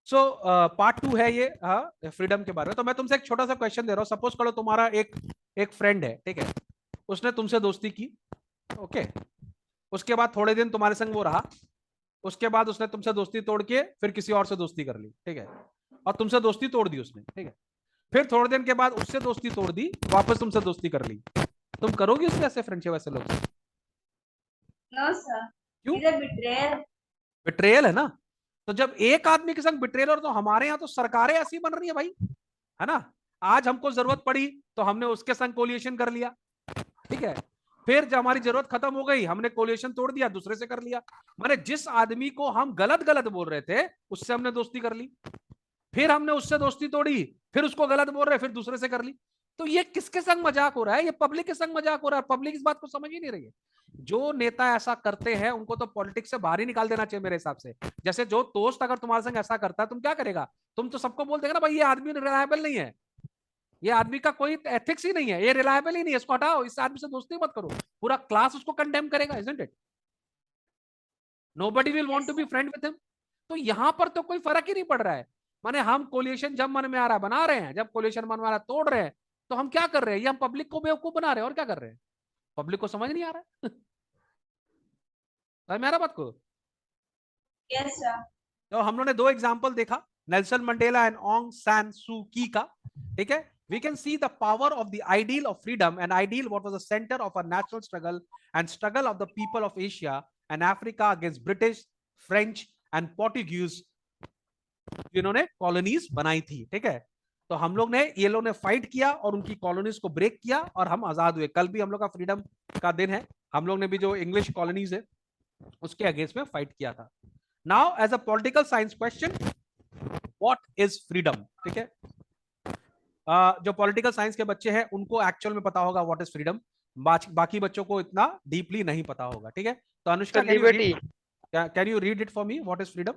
So part 2 है ये, हाँ, फ्रीडम के बारे में। तो मैं तुमसे एक छोटा सा क्वेश्चन दे रहा हूँ। सपोज करो तुम्हारा एक एक फ्रेंड है, ठीक है, उसने तुमसे दोस्ती की, ओके, उसके बाद थोड़े दिन तुम्हारे संग वो रहा, उसके बाद उसने तुमसे दोस्ती तोड़ के फिर किसी और से दोस्ती कर ली, ठीक है, और तुमसे दोस्ती तोड़ दी उसने, ठीक है, फिर थोड़े दिन के बाद उससे दोस्ती तोड़ दी, वापस तुमसे दोस्ती कर ली, तुम करोगे उससे ऐसे फ्रेंडशिप ऐसे लोग? No, sir. क्यों? It's a betrayal. बिट्रेयल है ना। तो जब एक आदमी के संग बिट्रेयल, और तो हमारे यहाँ तो सरकारें ऐसी बन रही है भाई, है ना। आज हमको जरूरत पड़ी तो हमने उसके संग कोलिएशन कर लिया, ठीक है, फिर जब हमारी जरूरत खत्म हो गई हमने कोलिएशन तोड़ दिया, दूसरे से कर लिया। माने जिस आदमी को हम गलत गलत बोल रहे थे उससे हमने दोस्ती कर ली, फिर हमने उससे दोस्ती तोड़ी, फिर उसको गलत बोल रहे, फिर दूसरे से कर ली। तो ये किसके संग मजाक हो रहा है? ये पब्लिक के संग मजाक हो रहा है। पब्लिक इस बात को समझ ही नहीं रही है। जो नेता ऐसा करते हैं उनको तो पॉलिटिक्स से बाहर ही निकाल देना चाहिए मेरे हिसाब से। जैसे जो दोस्त अगर तुम्हारे संग ऐसा करता है, तुम क्या करेगा? तुम तो सबको बोल देगा ना, भाई ये आदमी रिलायबल नहीं है, ये आदमी का कोई एथिक्स ही नहीं है, ये रिलायबल ही नहीं है, इसको हटाओ, इस आदमी से दोस्ती मत करो। पूरा क्लास उसको कंडेम करेगा, isn't it? Nobody will want Yes, to be sir. Friend with him. तो यहां पर तो कोई फर्क ही नहीं पड़ रहा है। माने हम कोलिएशन जब मन में आ रहा है बना रहे हैं, जब कोलिएशन मन में आ रहा है तोड़ रहे हैं। तो हम क्या कर रहे हैं? ये हम पब्लिक को बेवकूफ बना रहे हैं, और क्या कर रहे हैं? पब्लिक को समझ नहीं आ रहा है। समझ में आ रहा बात को? Yes, sir. तो हम लोगों ने दो एग्जाम्पल देखा, नेल्सन मंडेला एंड ऑन्ग सैन सू की का, ठीक है। We can see the power of the ideal of freedom, and ideal what was the center of a national struggle and struggle of the people of Asia and Africa against British, French and Portuguese, जिन्होंने colonies बनाई थी, ठीक है। तो हम लोग ने, ये लोग ने फाइट किया और उनकी कॉलोनीज को ब्रेक किया और हम आजाद हुए। कल भी हम लोग का फ्रीडम का दिन है। हम लोग ने भी जो इंग्लिश कॉलोनीज है उसके अगेंस्ट में फाइट किया था। Now as a political science question, what is freedom? ठीक है, जो पॉलिटिकल साइंस के बच्चे हैं उनको एक्चुअल में पता होगा व्हाट इज फ्रीडम, बाकी बच्चों को इतना डीपली नहीं पता होगा, ठीक है। तो Anushka, sir liberty. Can you read it for me, what is freedom?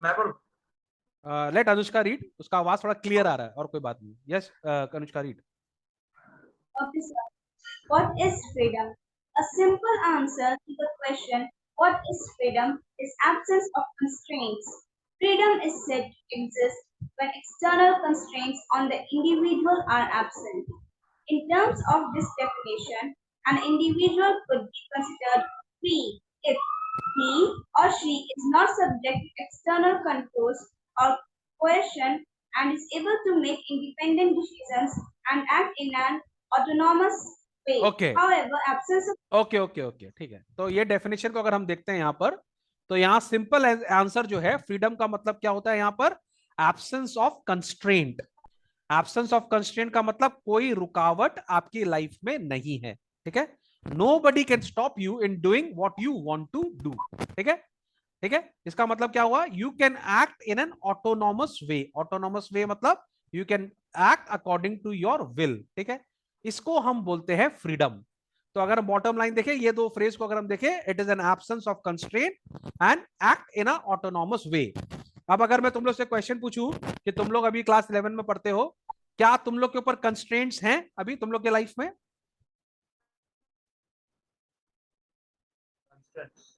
मैं बोलूं? लेट अनुष्का रीड, उसका आवाज थोड़ा क्लियर आ रहा है और कोई बात नहीं। Yes, Anushka read. Okay, sir. What is freedom? A simple answer to the question, what is freedom, is absence of constraints. Freedom is said to exist when external constraints on the individual are absent. In terms of this definition, an individual could be considered free if he or she is not subject to external controls or coercion and is able to make independent decisions and act in an autonomous way. Okay However, absence of okay okay okay, ठीक है। तो ये definition को अगर हम देखते हैं यहाँ पर, तो यहाँ सिंपल आंसर जो है, फ्रीडम का मतलब क्या होता है यहाँ पर? Absence of constraint. Absence of constraint का मतलब कोई रुकावट आपकी लाइफ में नहीं है, ठीक है। Nobody can stop you in doing what you want to do, ठीक है, ठीक है। इसका मतलब क्या हुआ? You can act in an autonomous way. Autonomous way मतलब you can act according to your will, ठीक है। इसको हम बोलते हैं फ्रीडम। तो अगर बॉटम लाइन देखें, ये दो फ्रेज को अगर हम देखें, it is an absence of constraint and act in a autonomous way. अब अगर मैं तुम लोग से क्वेश्चन पूछूं कि तुम लोग अभी क्लास 11 में पढ़ते हो, क्या तुम लोग के ऊपर कंस्ट्रेंट्स हैं अभी तुम लोग के लाइफ में?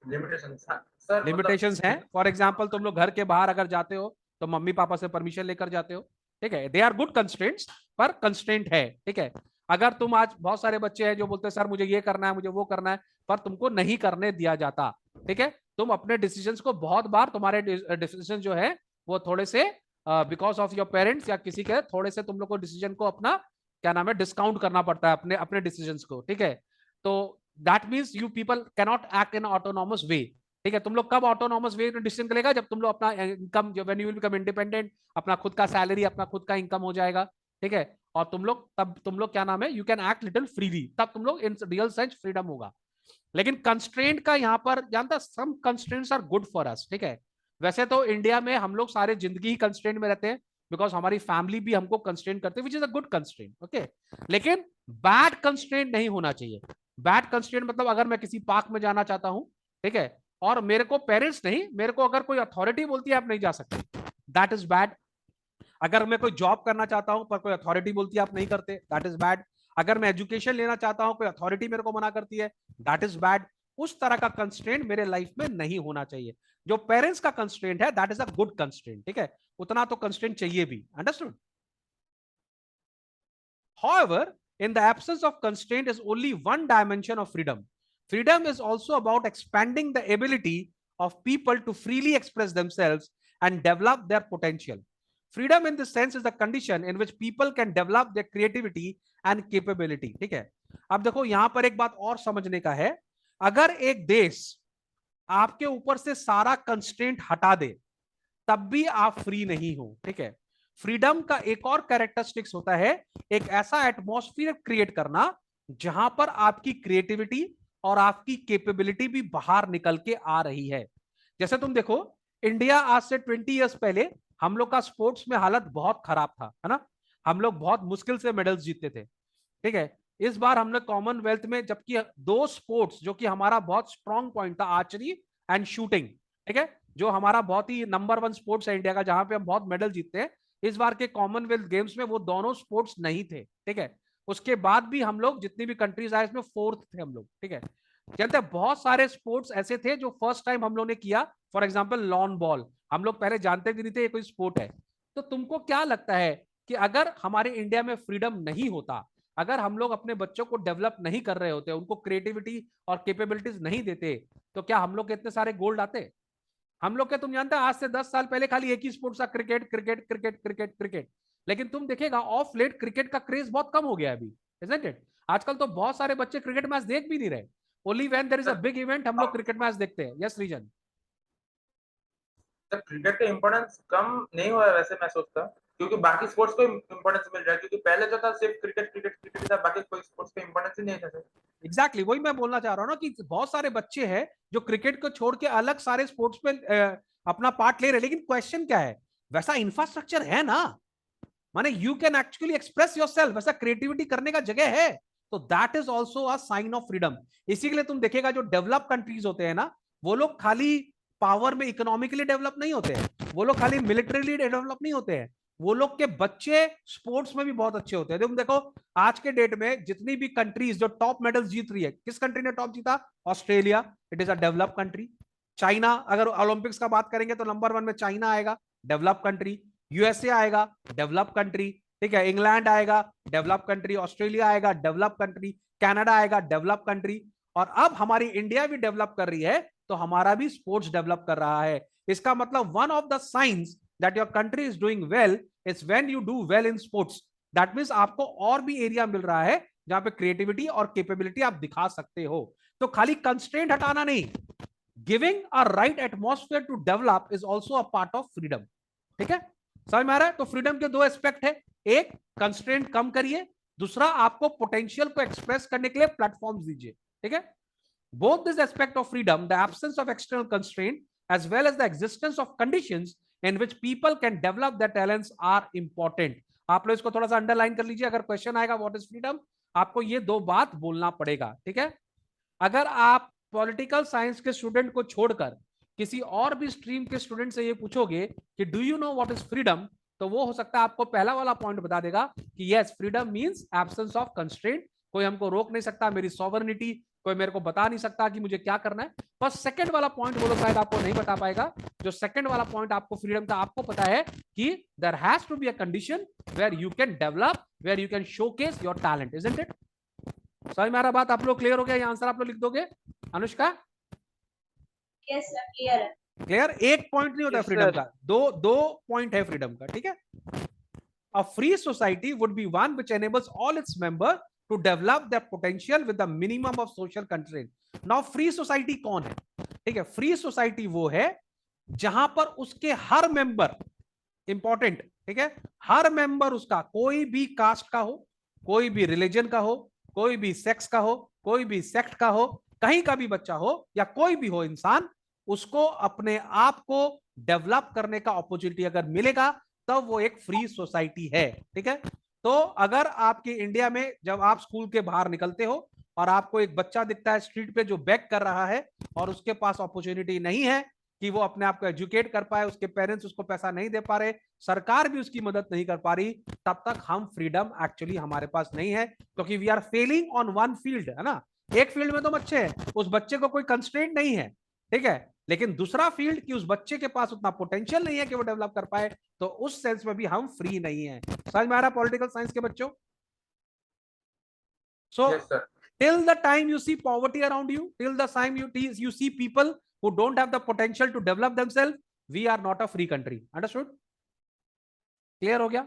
लिमिटेशन सर, लिमिटेशंस हैं। फॉर एग्जांपल तुम लोग घर के बाहर अगर जाते हो तो मम्मी पापा से परमिशन लेकर जाते हो, ठीक है। दे आर गुड कंस्ट्रेंट्स, पर कंस्ट्रेंट है, ठीक है। अगर तुम, आज बहुत सारे बच्चे हैं जो बोलते हैं सर मुझे ये करना है, मुझे वो करना है, पर तुमको नहीं करने दिया जाता, ठीक है। तुम अपने डिसीजंस को, बहुत बार तुम्हारे डिसीजन जो है वो थोड़े से बिकॉज ऑफ योर पेरेंट्स या किसी के, थोड़े से तुम लोग को डिसीजन को अपना, क्या नाम है, डिस्काउंट करना पड़ता है अपने अपने डिसीजन को, ठीक है। तो that means you people cannot act in autonomous way, ठीक है। तुम लोग कब ऑटोनॉमस वे में डिसीजन करेगा? जब तुम लोग अपना income, when you will become independent, अपना खुद का सैलरी, अपना खुद का इनकम हो जाएगा, ठीक है। और तुम लोग, तब तुम लोग, क्या नाम है, you can act little freely, तब तुम लोग इन रियल सेंस फ्रीडम होगा। लेकिन कंस्ट्रेंट का यहाँ पर जानता, some constraints are good for us, ठीक है। वैसे तो इंडिया में हम लोग सारे जिंदगी ही कंस्ट्रेंट में रहते हैं, बिकॉज हमारी फैमिली भी हमको कंस्ट्रेंट करते हैं, which is a good constraint, okay. लेकिन बैड कंस्ट्रेंट नहीं होना चाहिए। बैड कंस्ट्रेंट मतलब अगर मैं किसी पार्क में जाना चाहता हूं, ठीक है, और मेरे को पेरेंट्स नहीं, मेरे को अगर कोई अथॉरिटी बोलती है आप नहीं जा सकते, दैट इज बैड। अगर मैं कोई जॉब करना चाहता हूं पर कोई अथॉरिटी बोलती है आप नहीं करते, दैट इज बैड। अगर मैं एजुकेशन लेना चाहता हूं, कोई अथॉरिटी मेरे को मना करती है, दैट इज बैड। उस तरह का कंस्ट्रेंट मेरे लाइफ में नहीं होना चाहिए। जो पेरेंट्स का कंस्ट्रेंट है that is a good constraint, ठीक है, उतना तो कंस्ट्रेंट चाहिए भी, understood. However, in the absence of constraint is only one dimension of freedom. Freedom is also about expanding the ability of people to freely express themselves and develop their potential. Freedom in this sense is the condition in which people can develop their creativity and capability. ठीक है, अब देखो यहां पर एक बात और समझने का है, अगर एक देश आपके ऊपर से सारा कंस्ट्रेंट हटा दे तब भी आप फ्री नहीं हो, ठीक है। फ्रीडम का एक और कैरेक्टरिस्टिक्स होता है एक ऐसा एटमॉस्फेयर क्रिएट करना जहां पर आपकी क्रिएटिविटी और आपकी कैपेबिलिटी भी बाहर निकल के आ रही है। जैसे तुम देखो, इंडिया आज से 20 इयर्स पहले हम लोग का स्पोर्ट्स में हालत बहुत खराब था, है ना, हम लोग बहुत मुश्किल से मेडल्स जीतते थे, ठीक है। इस बार हमने कॉमनवेल्थ में, जबकि दो स्पोर्ट्स जो कि हमारा बहुत स्ट्रॉन्ग पॉइंट था, आर्चरी एंड शूटिंग, ठीक है, जो हमारा बहुत ही नंबर 1 स्पोर्ट्स है इंडिया का, जहां पे हम बहुत मेडल जीतते हैं, इस बार के कॉमनवेल्थ गेम्स में वो दोनों स्पोर्ट्स नहीं थे, ठीक है। उसके बाद भी हम लोग जितनी भी कंट्रीज आए इसमें 4th थे हम लोग, ठीक है। कहते हैं बहुत सारे स्पोर्ट्स ऐसे थे जो फर्स्ट टाइम हम लोग ने किया। फॉर एग्जाम्पल लॉन बॉल, हम लोग पहले जानते भी नहीं थे ये कोई स्पोर्ट है। तो तुमको क्या लगता है कि अगर हमारे इंडिया में फ्रीडम नहीं होता, अगर हम लोग अपने बच्चों को डेवलप नहीं कर रहे होते, उनको क्रिएटिविटी और कैपेबिलिटीज नहीं देते, तो क्या हम लोग के इतने सारे गोल्ड आते? हम लोग के, तुम जानते हैं आज से 10 साल पहले खाली एक ही स्पोर्ट्स था, cricket cricket cricket cricket cricket. लेकिन तुम देखेगा ऑफ लेट क्रिकेट का क्रेज बहुत कम हो गया अभी, इजंट इट? आजकल तो बहुत सारे बच्चे क्रिकेट मैच देख भी नहीं रहे, only when there is a big event हम लोग क्रिकेट मैच देखते हैं। Yes reason? सर क्रिकेट का इंपॉर्टेंस कम नहीं हुआ है वैसे मैं सोचता, क्योंकि बाकी स्पोर्ट्स को इंपॉर्टेंस मिल रहा है, क्योंकि पहले जो था सिर्फ क्रिकेट क्रिकेट क्रिकेट था, बाकी कोई स्पोर्ट्स का इंपॉर्टेंस ही नहीं था सर। एग्जैक्टली वही मैं बोलना चाह रहा हूँ ना, कि बहुत सारे बच्चे हैं जो क्रिकेट को छोड़ के अलग सारे स्पोर्ट्स में अपना पार्ट ले रहे हैं। लेकिन क्वेश्चन क्या है, वैसा इंफ्रास्ट्रक्चर है ना, माने you can actually express yourself, वैसा क्रिएटिविटी करने का जगह है, तो that is also a sign of freedom. इसी के लिए तुम देखेगा जो डेवलप कंट्रीज होते हैं ना, वो लोग खाली पावर में इकोनॉमिकली डेवलप नहीं होते हैं, वो लोग खाली मिलिट्रीली डेवलप नहीं होते हैं, वो लोग के बच्चे स्पोर्ट्स में भी बहुत अच्छे होते हैं। तुम देखो आज के डेट में जितनी भी कंट्रीज जो टॉप मेडल जीत रही है, किस कंट्री ने टॉप जीता? Australia, it is a develop country. China, अगर ओलंपिक्स का बात करेंगे तो नंबर 1 में चाइना आएगा, डेवलप कंट्री। यूएसए आएगा, डेवलप कंट्री, ठीक है। इंग्लैंड आएगा, डेवलप कंट्री। ऑस्ट्रेलिया आएगा, डेवलप कंट्री। कनाडा आएगा, डेवलप कंट्री। और अब हमारी इंडिया भी डेवलप कर रही है, तो हमारा भी स्पोर्ट्स डेवलप कर रहा है। इसका मतलब one of the science that your country is doing well is when you do well in sports. That means आपको और भी एरिया मिल रहा है जहां पे क्रिएटिविटी और कैपेबिलिटी आप दिखा सकते हो। तो खाली कंस्ट्रेंट हटाना नहीं, giving a right atmosphere to develop is also a part of freedom, ठीक है। समझ में आ रहा है? तो फ्रीडम के दो एस्पेक्ट है, एक कंस्ट्रेंट कम करिए, दूसरा आपको पोटेंशियल को एक्सप्रेस करने के लिए प्लेटफॉर्म दीजिए, ठीक है। Both this aspect of freedom, the absence of external constraint, as well as the existence of conditions in which people can develop their talents are important. आप लोग इसको थोड़ा सा अंडरलाइन कर लीजिए, अगर क्वेश्चन आएगा व्हाट इज फ्रीडम, आपको ये दो बात बोलना पड़ेगा, ठीक है। अगर आप पॉलिटिकल साइंस के स्टूडेंट को छोड़कर किसी और भी स्ट्रीम के स्टूडेंट से ये पूछोगे कि do you know what is freedom, तो वो हो सकता है आपको पहला वाला पॉइंट बता देगा कि yes, freedom means absence of constraint, कोई हमको रोक नहीं सकता, मेरी सॉवरेनिटी, कोई मेरे को बता नहीं सकता कि मुझे क्या करना है। पर सेकंड वाला पॉइंट वो लोग शायद आपको नहीं बता पाएगा। जो सेकंड वाला पॉइंट आपको फ्रीडम का आपको पता है कि there has to be a condition where you can develop, where you can showcase your talent, isn't it? समझ में आ रहा बात? आप लोग क्लियर हो गया? ये आंसर आप लोग लिख दोगे? अनुष्का Yes, sir, clear है। क्लियर? एक पॉइंट नहीं होता Yes, फ्रीडम sir. का, दो पॉइंट है फ्रीडम का, ठीक है। A free society would be one which enables all its members to develop their potential with the minimum of social constraint. Now free society कौन है? ठीक है, फ्री सोसाइटी वो है जहां पर उसके हर मेंबर इंपॉर्टेंट, ठीक है, हर मेंबर उसका कोई भी कास्ट का हो, कोई भी रिलीजन का हो, कोई भी सेक्स का हो, कोई भी सेक्ट का हो, कहीं का भी बच्चा हो या कोई भी हो इंसान, उसको अपने आप को डेवलप करने का अपॉर्चुनिटी अगर मिलेगा तब वो एक फ्री सोसाइटी है, ठीक है। तो अगर आपके इंडिया में जब आप स्कूल के बाहर निकलते हो और आपको एक बच्चा दिखता है स्ट्रीट पे जो बैक कर रहा है और उसके पास अपॉर्चुनिटी नहीं है कि वो अपने आप को एजुकेट कर पाए, उसके पेरेंट्स उसको पैसा नहीं दे पा रहे, सरकार भी उसकी मदद नहीं कर पा रही, तब तक हम फ्रीडम एक्चुअली हमारे पास नहीं है, क्योंकि we are failing on one field, है ना। एक फील्ड में तुम अच्छे हैं, उस बच्चे को कोई कंस्ट्रेंट नहीं है, ठीक है, लेकिन दूसरा फील्ड कि उस बच्चे के पास उतना पोटेंशियल नहीं है कि वो डेवलप कर पाए, तो उस सेंस में भी हम फ्री नहीं है। समझ में आ रहा पॉलिटिकल साइंस के बच्चों? So Yes, sir. till the time you see poverty around you, till the time you see people who don't have the potential to develop themselves, we are not a free country. Understood? Clear हो गया?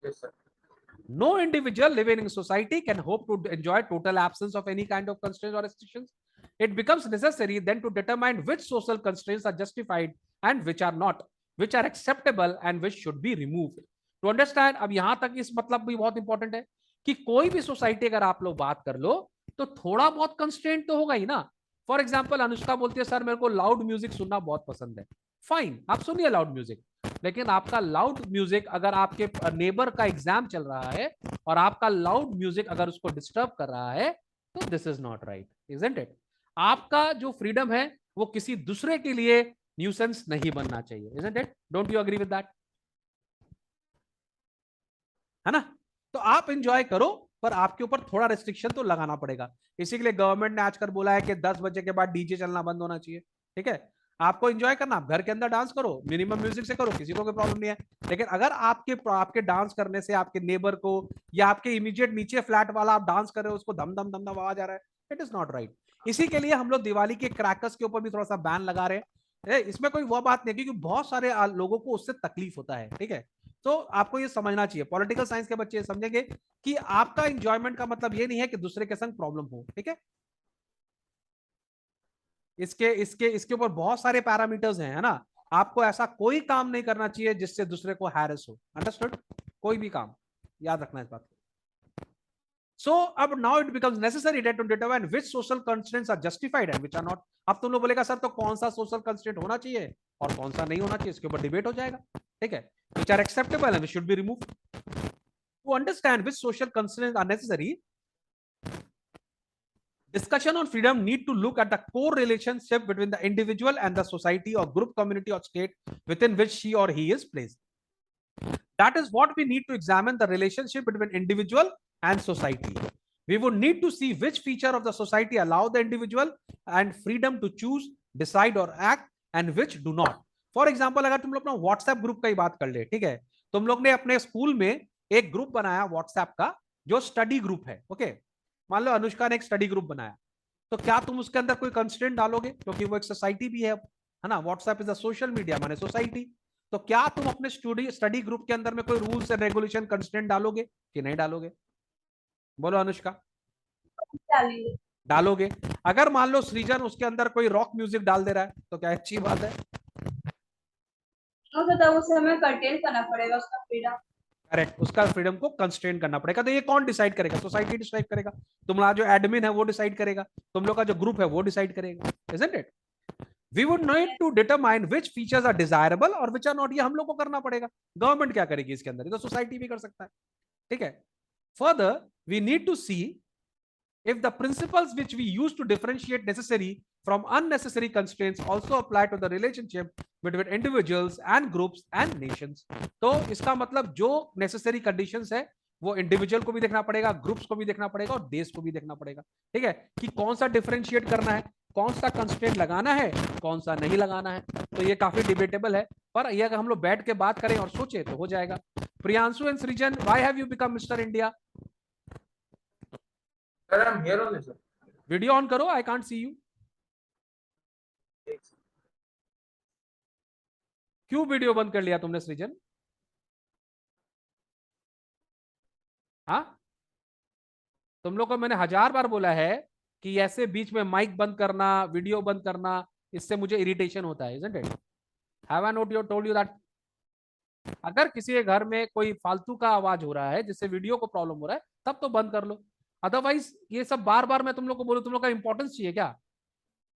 Yes, sir. No individual living in society can hope to enjoy total absence of any kind of constraints or restrictions. It becomes necessary then to determine which social constraints are justified and which are not, which are acceptable and which should be removed. To understand, अब यहां तक इस मतलब भी बहुत important है कि कोई भी सोसाइटी अगर आप लोग बात कर लो तो थोड़ा बहुत कंस्ट्रेंट तो होगा ही ना। फॉर एग्जाम्पल अनुष्का बोलती है सर मेरे को लाउड म्यूजिक सुनना बहुत पसंद है, फाइन, आप सुनिए लाउड म्यूजिक, लेकिन आपका लाउड म्यूजिक अगर आपके नेबर का एग्जाम चल रहा है और आपका लाउड म्यूजिक अगर उसको डिस्टर्ब कर रहा है, तो this is not right, isn't it? आपका जो फ्रीडम है वो किसी दूसरे के लिए न्यूसेंस नहीं बनना चाहिए, isn't it? Don't you agree with that? है ना? तो आप इंजॉय करो, पर आपके ऊपर थोड़ा रेस्ट्रिक्शन तो लगाना पड़ेगा। इसी के लिए गवर्नमेंट ने आजकल बोला है कि 10 बजे के बाद डीजे चलना बंद होना चाहिए, ठीक है? आपको एंजॉय करना, आप घर के अंदर डांस करो, मिनिमम म्यूजिक से करो, किसी को कोई प्रॉब्लम नहीं है। लेकिन अगर आपके डांस करने से आपके नेबर को या आपके इमीडिएट नीचे फ्लैट वाला आप डांस कर रहे हो, उसको धम धम धम धम आवाज आ रहा है, इट इज नॉट राइट। इसी के लिए हम लोग दिवाली के क्रैकर्स के ऊपर भी थोड़ा सा बैन लगा रहे हैं। इसमें कोई वो बात नहीं, क्योंकि बहुत सारे लोगों को उससे तकलीफ होता है, ठीक है? तो आपको ये समझना चाहिए, पॉलिटिकल साइंस के बच्चे समझेंगे कि आपका एंजॉयमेंट का मतलब ये नहीं है कि दूसरे के संग प्रॉब्लम हो, ठीक है? इसके इसके इसके ऊपर बहुत सारे पैरामीटर्स हैं, है ना? आपको ऐसा कोई काम नहीं करना चाहिए जिससे दूसरे को हैरेस हो, अंडरस्टूड? कोई भी काम, याद रखना इस बात को। So अब now it becomes necessary that to determine which social constraints are justified and which are not. अब तुम लोग बोलेगा सर तो कौन सा social constraint होना चाहिए और कौन सा नहीं होना चाहिए, इसके ऊपर डिबेट हो जाएगा, ठीक है? Which are acceptable and which should be removed. To understand which social constraints are necessary, discussion on freedom need to look at the core relationship between the individual and the society or group, community or state within which she or he is placed. That is what we need to examine, the relationship between individual and society. We would need to see which feature of the society allow the individual and freedom to choose, decide or act and which do not. For example, अगर तुम लोग अपना WhatsApp group का ही बात कर ले, ठीक है? तुम लोग ने अपने स्कूल में एक ग्रुप बनाया WhatsApp का जो स्टडी ग्रुप है, ओके? मान लो अनुष्का ने एक स्टडी ग्रुप बनाया, तो क्या तुम उसके अंदर कोई कंस्ट्रेंट डालोगे? क्योंकि वो एक सोसाइटी भी है ना? WhatsApp is a social media, माने सोसाइटी। तो क्या तुम अपने स्टडी ग्रुप के अंदर में कोई रूल्स एंड रेगुलेशन कंस्ट्रेंट डालोगे कि नहीं डालोगे? बोलो अनुष्का। डालोगे। अगर मान लो सृजन उसके अंदर कोई रॉक म्यूजिक डाल दे रहा है, तो क्या अच्छी बात है? तो उसे हमें कर्टेल करना पड़ेगा उसका फ्रीडम। करेक्ट, उसका फ्रीडम को कंस्ट्रेन करना पड़ेगा। तो ये कौन डिसाइड करेगा? सोसाइटी डिसाइड करेगा। तुम्हारा जो एडमिन है वो डिसाइड करेगा, तुम लोग का जो ग्रुप है वो डिसाइड करेगा, isn't it? We would need to determine which features are desirable और which are not. ये हम लोग को करना पड़ेगा। गवर्नमेंट क्या करेगी इसके अंदर? ये तो सोसाइटी भी कर सकता है, ठीक है? Further, we need to see if the principles which we use to differentiate necessary from unnecessary constraints also apply to the relationship between individuals and groups and nations. तो इसका मतलब जो necessary conditions है वो इंडिविजुअल को भी देखना पड़ेगा, ग्रुप्स को भी देखना पड़ेगा और देश को भी देखना पड़ेगा, ठीक है? कि कौन सा डिफरेंशिएट करना है, कौन सा कंस्ट्रेंट लगाना है, कौन सा नहीं लगाना है। तो ये काफी डिबेटेबल है, पर ये अगर हम लोग बैठ के बात करें और सोचे तो हो जाएगा। प्रियांशु एंड सृजन, why have you become mister India? Sir, I'm here only, sir. Video on करो, आई कांट सी यू। क्यों वीडियो बंद कर लिया तुमने सृजन? हाँ, तुम लोग को मैंने 1000 बार बोला है कि ऐसे बीच में माइक बंद करना, वीडियो बंद करना, इससे मुझे इरिटेशन होता है, isn't it? Have I not told you that? अगर किसी के घर में कोई फालतू का आवाज हो रहा है जिससे वीडियो को प्रॉब्लम हो रहा है, तब तो बंद कर लो। अदरवाइज ये सब बार बार मैं तुम लोग को बोलूं, तुम लोग का इंपॉर्टेंस चाहिए क्या?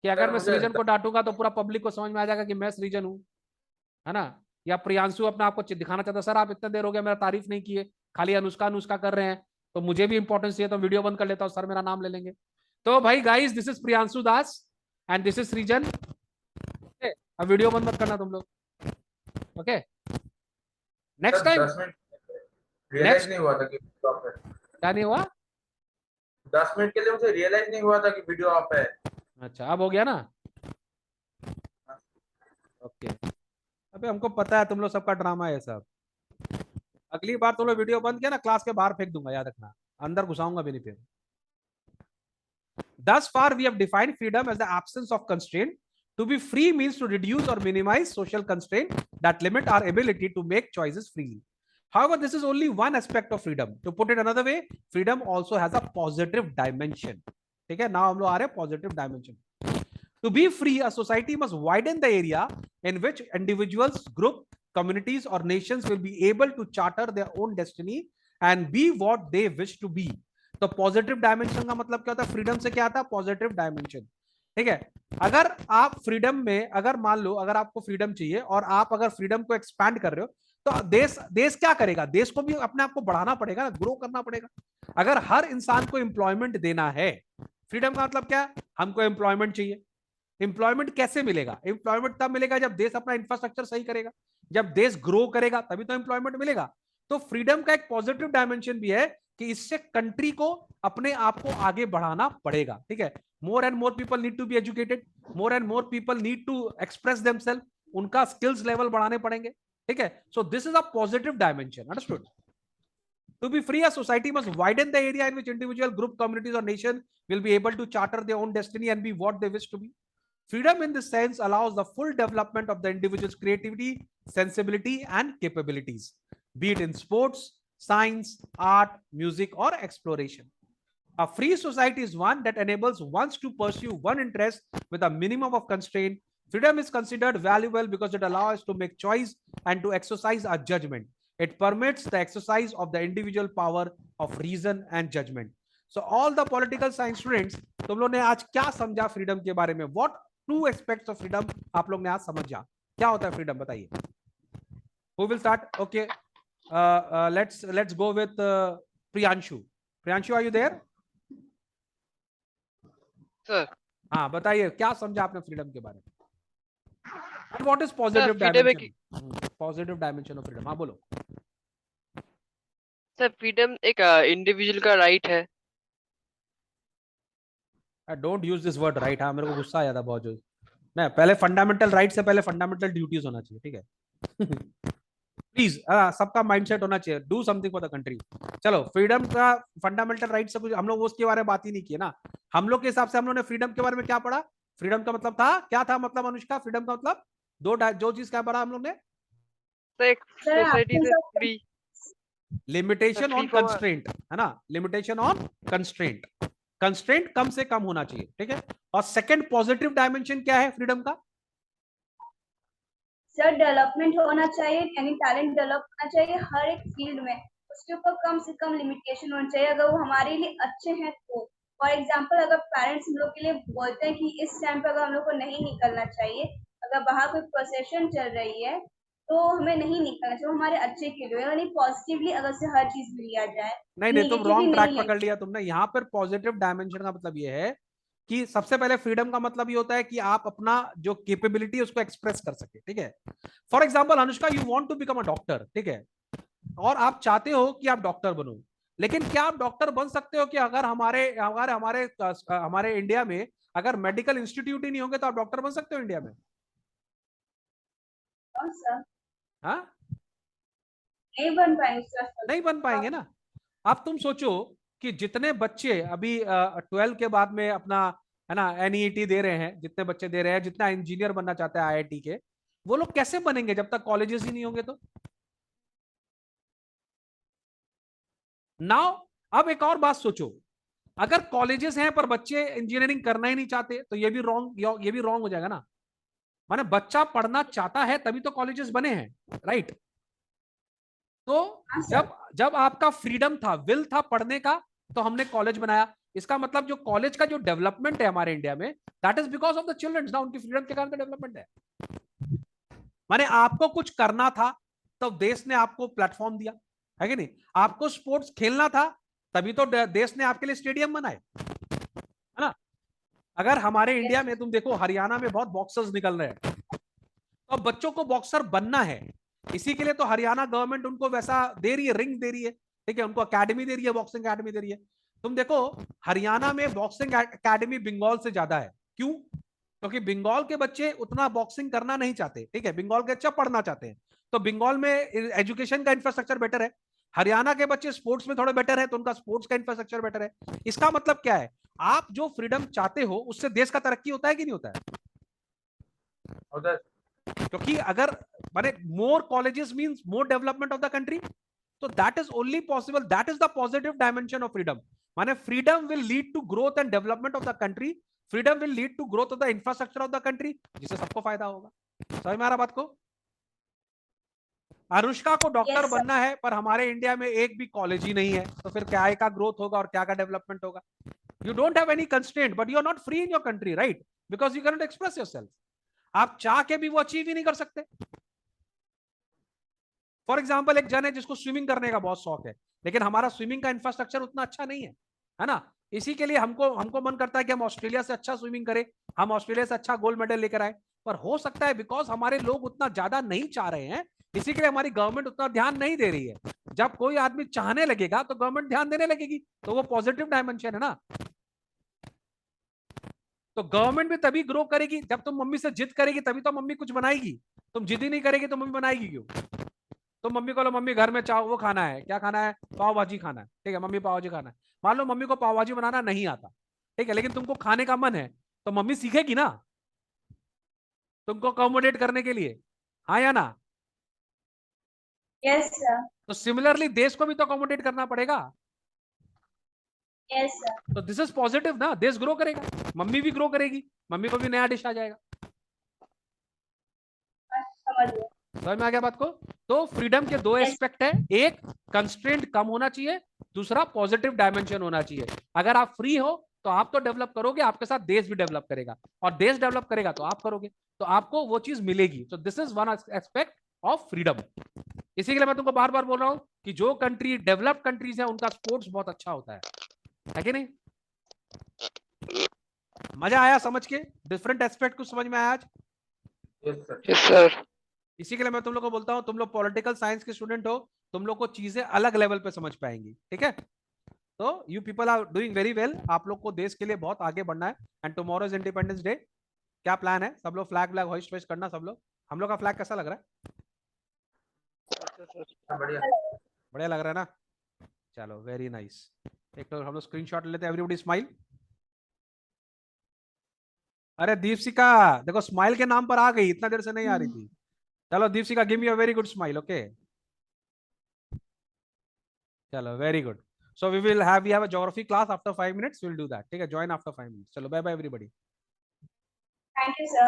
कि अगर मैं सृजन को डांटूंगा तो पूरा पब्लिक को समझ में आ जाएगा कि मैं सृजन हूं, है ना? या प्रियांशु अपना आपको दिखाना चाहता, सर आप इतने देर हो गया मेरा तारीफ नहीं किए, खाली अनुष्का अनुष्का कर रहे हैं, तो मुझे भी इंपॉर्टेंस चाहिए, तो वीडियो बंद कर लेता हूं, सर मेरा नाम ले लेंगे। तो भाई guys, this is Priyanshu Das and this is सृजन। अब वीडियो बंद मत करना तुम लोग, ओके? नेक्स्ट टाइम रियलाइज नहीं हुआ था कि क्या नहीं हुआ? 10 मिनट के लिए मुझे रियलाइज नहीं हुआ था कि वीडियो ऑफ है। अच्छा अब हो गया ना? ओके। अबे हमको पता है तुम लोग सबका ड्रामा है सब। अगली बार तुम लोग वीडियो बंद किया ना, क्लास के बाहर फेंक दूंगा, याद रखना, अंदर घुसाऊंगा भी नहीं फिर। Thus far, we have defined freedom as the absence of constraint. To be free means to reduce or minimize social constraint that limit our ability to make choices freely. However, this is only one aspect of freedom. To put it another way, freedom also has a positive dimension. ठीक है, now हम लोग आ रहे हैं positive dimension. To be free, a society must widen the area in which individuals, group, communities, or nations will be able to charter their own destiny and be what they wish to be. तो positive dimension का मतलब क्या होता है? Freedom से क्या आता है? Positive dimension. ठीक है, अगर आप फ्रीडम में, अगर मान लो अगर आपको फ्रीडम चाहिए और आप अगर फ्रीडम को एक्सपैंड कर रहे हो, तो देश क्या करेगा? देश को भी अपने आप को बढ़ाना पड़ेगा ना, ग्रो करना पड़ेगा। अगर हर इंसान को एम्प्लॉयमेंट देना है, फ्रीडम का मतलब क्या है? हमको एम्प्लॉयमेंट चाहिए। एम्प्लॉयमेंट कैसे मिलेगा? एम्प्लॉयमेंट तब मिलेगा जब देश अपना इंफ्रास्ट्रक्चर सही करेगा, जब देश ग्रो करेगा, तभी तो एम्प्लॉयमेंट मिलेगा। तो फ्रीडम का एक पॉजिटिव डायमेंशन भी है कि इससे कंट्री को अपने आप को आगे बढ़ाना पड़ेगा। ठीक है, more and more people need to be educated, more and more people need to express themselves, उनका स्किल्स लेवल बढ़ाने पड़ेंगे। ठीक है, so this is a positive dimension, understood? To be free, a society must widen the area in which individual, group, communities, or nation will be able to charter their own destiny and be what they wish to be. Freedom in this sense allows the full development of the individual's creativity, sensibility, and capabilities, be it in sports, science, art, music, or exploration. A free society is one that enables one to pursue one interest with a minimum of constraint. Freedom is considered valuable because it allows us to make choice and to exercise our judgment. It permits the exercise of the individual power of reason and judgment. So all the political science students, तुम लोग ने आज क्या समझा freedom के बारे में? What two aspects of freedom आप लोग ने आज समझा? क्या होता है फ्रीडम, बताइए? Who will start? Okay, let's go with Priyanshu. Priyanshu, are you there? Sir हाँ बताइए, क्या समझा आपने फ्रीडम के बारे में? And what is positive freedom dimension? Positive dimension of freedom, हाँ बोलो। सर फ्रीडम एक इंडिविजुअल का राइट है। Don't use this word right. हाँ मेरे को गुस्सा आया था बहुत जोर। मैं पहले फंडामेंटल राइट से पहले फंडामेंटल ड्यूटीज होना चाहिए, ठीक है? प्लीज सबका माइंडसेट होना चाहिए, do something for the country. चलो, फ्रीडम का फंडामेंटल राइट से कुछ हम लोग उसके बारे में बात ही नहीं की ना। हम लोग के हिसाब से हम लोग ने फ्रीडम के बारे में क्या पढ़ा? फ्रीडम का मतलब था क्या था? मतलब अनुष्का, फ्रीडम का मतलब दो चीज क्या पढ़ा हम लोग ने? सर एक सोसाइटी से फ्री, लिमिटेशन ऑन कंस्ट्रेंट, है ना? लिमिटेशन ऑन कंस्ट्रेंट, कंस्ट्रेंट कम से कम होना चाहिए, ठीक है? और सेकंड पॉजिटिव डायमेंशन क्या है फ्रीडम का? सर डेवलपमेंट होना चाहिए, यानी टैलेंट डेवलप होना चाहिए हर एक फील्ड में। उसके ऊपर कम से कम लिमिटेशन होना चाहिए, अगर वो हमारे लिए अच्छे हैं तो। फॉर एग्जाम्पल, अगर पेरेंट्स हम लोग के लिए बोलते हैं कि इस टाइम पे अगर हम लोग को नहीं निकलना चाहिए, अगर बाहर कोई प्रोसेशन चल रही है तो हमें नहीं निकलना चाहिए, वो हमारे अच्छे के लिए, यानी पॉजिटिवली अगर से हर चीज में लिया जाए। नहीं, तुम रॉन्ग ट्रैक पकड़ लिया तुमने। यहाँ पर पॉजिटिव डायमेंशन का मतलब ये है कि सबसे पहले फ्रीडम का मतलब ये होता है कि आप अपना जो कैपेबिलिटी है उसको एक्सप्रेस कर सके, ठीक है? For example Anushka, you want to become a doctor, ठीक है? और आप चाहते हो कि आप डॉक्टर बनो, लेकिन क्या आप डॉक्टर बन सकते हो कि अगर हमारे हमारे हमारे हमारे इंडिया में अगर मेडिकल इंस्टीट्यूट ही नहीं होंगे तो आप डॉक्टर बन सकते हो इंडिया में? हाँ, नहीं बन पाएंगे सर, नहीं बन पाएंगे ना। अब तुम सोचो कि जितने बच्चे अभी 12 के बाद में अपना, है ना, एनईटी दे रहे हैं, जितने बच्चे दे रहे हैं, जितना इंजीनियर बनना चाहते हैं आईआईटी के, वो लोग कैसे बनेंगे जब तक कॉलेजेस ही नहीं होंगे? तो नाउ अब एक और बात सोचो, अगर कॉलेजेस हैं पर बच्चे इंजीनियरिंग करना ही नहीं चाहते तो ये भी रॉन्ग हो जाएगा ना। माने बच्चा पढ़ना चाहता है तभी तो कॉलेजेस बने हैं, राइट? तो जब आपका फ्रीडम था, विल था पढ़ने का, तो हमने कॉलेज बनाया। इसका मतलब जो कॉलेज का जो डेवलपमेंट है हमारे इंडिया में, that is because of the children ना, उनकी फ्रीडम के कारण डेवलपमेंट है। माने आपको कुछ करना था तो देश ने आपको प्लेटफॉर्म दिया, है कि नहीं? आपको स्पोर्ट्स खेलना था तभी तो देश ने आपके लिए स्टेडियम बनाए, है ना? अगर हमारे इंडिया में तुम देखो, हरियाणा में बहुत बॉक्सर्स निकल रहे हैं, तो अब बच्चों को बॉक्सर बनना है, इसी के लिए तो हरियाणा गवर्नमेंट उनको वैसा दे रही है, रिंग दे रही है, ठीक है? उनको अकेडमी दे रही है, बॉक्सिंग अकेडमी दे रही है। तुम देखो हरियाणा में बॉक्सिंग एकेडमी बंगाल से ज्यादा है। क्यों? क्योंकि बंगाल के बच्चे उतना बॉक्सिंग करना नहीं चाहते, ठीक है, बंगाल के अच्छा पढ़ना चाहते हैं, तो बंगाल में एजुकेशन का इंफ्रास्ट्रक्चर बेटर है। हरियाणा के बच्चे स्पोर्ट्स में थोड़े बेटर है, तो उनका स्पोर्ट्स का इंफ्रास्ट्रक्चर बेटर है। इसका मतलब क्या है? आप जो फ्रीडम चाहते हो उससे देश का तरक्की होता है कि नहीं होता है? उधर क्योंकि अगर माने more colleges means more development of the country, तो that is only possible, that is the positive dimension of freedom. माने freedom will lead to growth and development of the country, freedom will lead to growth of the infrastructure of the country, जिससे सबको फायदा होगा। समझ में आ रहा बात को? अनुष्का को डॉक्टर Yes, sir. बनना है, पर हमारे इंडिया में एक भी कॉलेज ही नहीं है, तो फिर क्या का ग्रोथ होगा और क्या का डेवलपमेंट होगा? You don't have any constraint, but you are not free in your country, right? Because you can not express yourself. आप चाह के भी वो अचीव ही नहीं कर सकते। फॉर एग्जाम्पल, एक जन है जिसको स्विमिंग करने का बहुत शौक है, लेकिन हमारा स्विमिंग का इंफ्रास्ट्रक्चर उतना अच्छा नहीं है ना? इसी के लिए हमको मन करता है कि हम ऑस्ट्रेलिया से अच्छा स्विमिंग करें, हम ऑस्ट्रेलिया से अच्छा गोल्ड मेडल लेकर आए, पर हो सकता है बिकॉज हमारे लोग उतना ज्यादा नहीं चाह रहे हैं, इसी के लिए हमारी गवर्नमेंट उतना ध्यान नहीं दे रही है। जब कोई आदमी चाहने लगेगा तो गवर्नमेंट ध्यान देने लगेगी, तो वो पॉजिटिव डायमेंशन है ना। तो गवर्नमेंट भी तभी ग्रो करेगी जब तुम मम्मी से जिद करेगी, तभी तो मम्मी कुछ बनाएगी। तुम जिद ही नहीं करेगी तो मम्मी बनाएगी क्यों? तो मम्मी को लो, मम्मी घर में चाव वो खाना है, क्या खाना है? पाव भाजी खाना है, ठीक है, मम्मी पाव भाजी खाना है। मान लो मम्मी को पाव भाजी बनाना नहीं आता, ठीक है, लेकिन तुमको खाने का मन है, तो मम्मी सीखेगी ना तुमको अकोमोडेट करने के लिए, हाँ या ना? Yes, sir. तो सिमिलरली देश को भी तो अकोमोडेट करना पड़ेगा। Yes, sir. तो दिस इज पॉजिटिव ना, देश ग्रो करेगा, मम्मी भी ग्रो करेगी, मम्मी को भी नया डिश आ जाएगा। समझ गया. समझ में आ गया बात को? तो फ्रीडम के दो Yes. एस्पेक्ट है, एक कंस्ट्रेंट कम होना चाहिए, दूसरा पॉजिटिव डायमेंशन होना चाहिए। अगर आप फ्री हो तो आप तो डेवलप करोगे, आपके साथ देश भी डेवलप करेगा, और देश डेवलप करेगा तो आप करोगे, तो आपको वो चीज मिलेगी। तो this is one aspect of freedom. इसी के लिए मैं तुमको बार बार बोल रहा हूं कि जो कंट्री डेवलप्ड कंट्रीज है उनका स्पोर्ट्स बहुत अच्छा होता है कि नहीं? मजा आया समझ के? डिफरेंट एस्पेक्ट कुछ समझ में आया आज? Yes sir. Yes, sir. इसी के लिए मैं तुम लोग को बोलता हूं, तुम लोग पॉलिटिकल साइंस के स्टूडेंट हो, तुम लोग को चीजें अलग लेवल पे समझ पाएंगी, ठीक है? तो you people are doing very well, आप लोग को देश के लिए बहुत आगे बढ़ना है। And tomorrow is independence day, क्या प्लान है? सब लोग फ्लैग व्लैग होइस्ट वेस्ट करना सब लोग। हम लोग का फ्लैग कैसा लग रहा है? बढ़िया. बढ़िया लग रहा है ना? चलो वेरी नाइस। एक तो हम लोग स्क्रीनशॉट लेते हैं, एवरीबॉडी स्माइल। अरे दीपशिका देखो, स्माइल के नाम पर आ गई, इतना देर से नहीं आ रही थी। चलो Deepshikha, give me a very good smile, okay? चलो very good. So we have a geography class after 5 minutes. We'll do that. ठीक है, join after 5 minutes. चलो bye bye everybody. Thank you, sir.